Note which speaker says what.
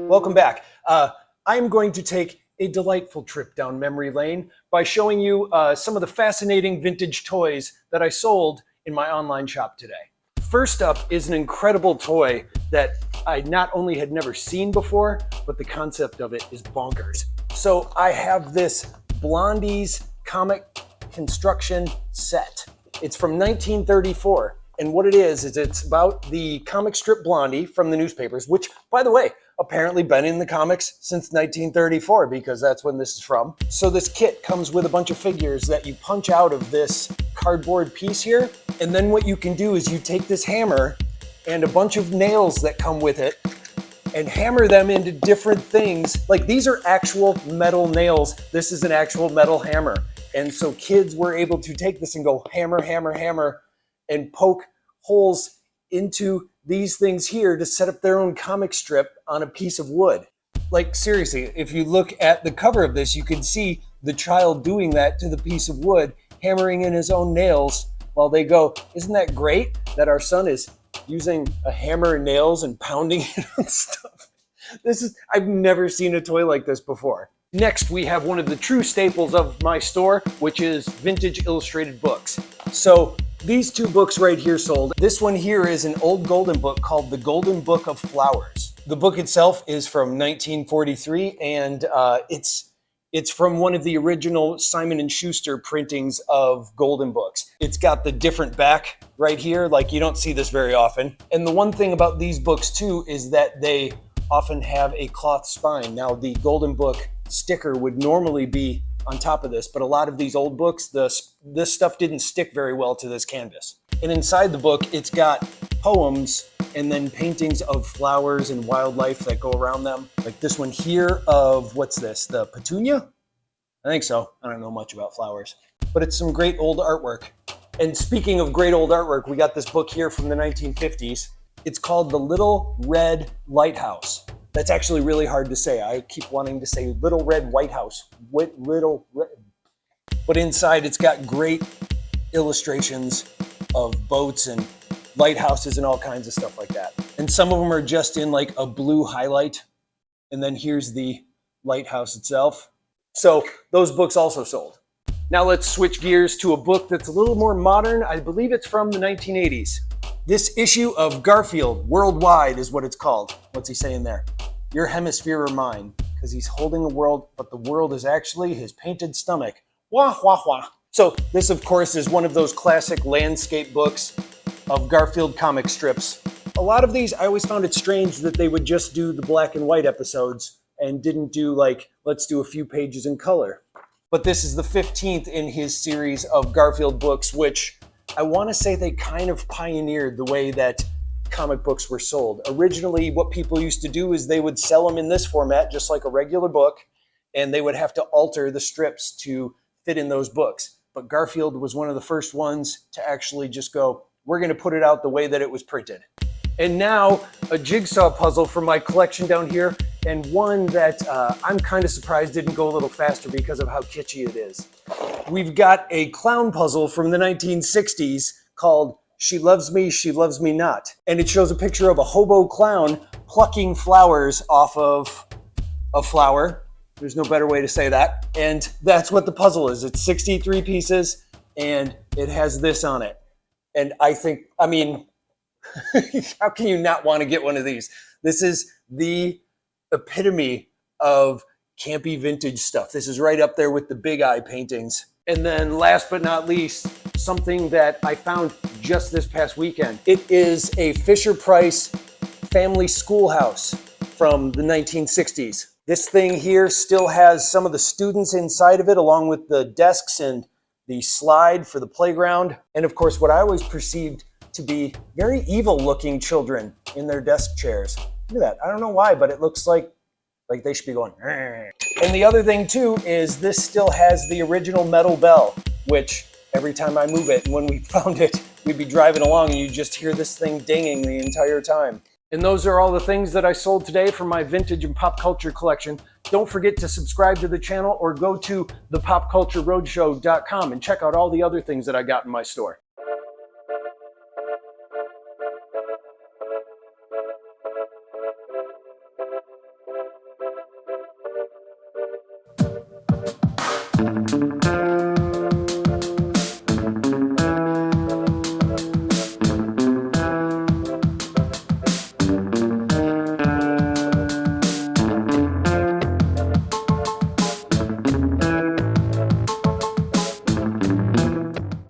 Speaker 1: Welcome back. I'm going to take a delightful trip down memory lane by showing you some of the fascinating vintage toys that I sold in my online shop today. First up is an incredible toy that I not only had never seen before, but the concept of it is bonkers. So I have this Blondie's comic construction set. It's from 1934. And what it is it's about the comic strip Blondie from the newspapers, which, by the way, apparently been in the comics since 1934 because that's when this is from. So this kit comes with a bunch of figures that you punch out of this cardboard piece here. And then what you can do is you take this hammer and a bunch of nails that come with it and hammer them into different things. Like these are actual metal nails. This is an actual metal hammer. And so kids were able to take this and go hammer, hammer, hammer, and poke holes into these things here to set up their own comic strip on a piece of wood. Like seriously, if you look at the cover of this, you can see the child doing that to the piece of wood, hammering in his own nails while they go, isn't that great that our son is using a hammer and nails and pounding it on stuff? I've never seen a toy like this before. Next, we have one of the true staples of my store, which is vintage illustrated books. So these two books right here sold. This one here is an old golden book called The Golden Book of Flowers. The book itself is from 1943, and it's from one of the original Simon & Schuster printings of golden books. It's got the different back right here, like you don't see this very often. And the one thing about these books too is that they often have a cloth spine. Now the golden book sticker would normally be on top of this, but a lot of these old books, this stuff didn't stick very well to this canvas. And inside the book, it's got poems and then paintings of flowers and wildlife that go around them. Like this one here of, what's this, the petunia? I think so. I don't know much about flowers, but it's some great old artwork. And speaking of great old artwork, we got this book here from the 1950s. It's called The Little Red Lighthouse. That's actually really hard to say. I keep wanting to say Little Red White House. Little Red. But inside it's got great illustrations of boats and lighthouses and all kinds of stuff like that. And some of them are just in like a blue highlight. And then here's the lighthouse itself. So those books also sold. Now let's switch gears to a book that's a little more modern. I believe it's from the 1980s. This issue of Garfield Worldwide is what it's called. What's he saying there? Your hemisphere or mine, because he's holding the world, but the world is actually his painted stomach. Wah, wah, wah. So this, of course, is one of those classic landscape books of Garfield comic strips. A lot of these, I always found it strange that they would just do the black and white episodes and didn't do like, let's do a few pages in color. But this is the 15th in his series of Garfield books, which I want to say they kind of pioneered the way that comic books were sold. Originally, what people used to do is they would sell them in this format, just like a regular book, and they would have to alter the strips to fit in those books. But Garfield was one of the first ones to actually just go, we're going to put it out the way that it was printed. And now a jigsaw puzzle from my collection down here, and one that I'm kind of surprised didn't go a little faster because of how kitschy it is. We've got a clown puzzle from the 1960s called She Loves Me Not. And it shows a picture of a hobo clown plucking flowers off of a flower. There's no better way to say that. And that's what the puzzle is. It's 63 pieces and it has this on it. And I mean, how can you not want to get one of these? This is the epitome of campy vintage stuff. This is right up there with the Big Eye paintings. And then last but not least, something that I found just this past weekend. It is a Fisher-Price family schoolhouse from the 1960s. This thing here still has some of the students inside of it, along with the desks and the slide for the playground. And of course, what I always perceived to be very evil looking children in their desk chairs. Look at that. I don't know why, but it looks like they should be going. Argh. And the other thing too is this still has the original metal bell, which every time I move it, and when we found it, we'd be driving along and you just hear this thing dinging the entire time. And those are all the things that I sold today from my vintage and pop culture collection. Don't forget to subscribe to the channel or go to thepopcultureroadshow.com and check out all the other things that I got in my store.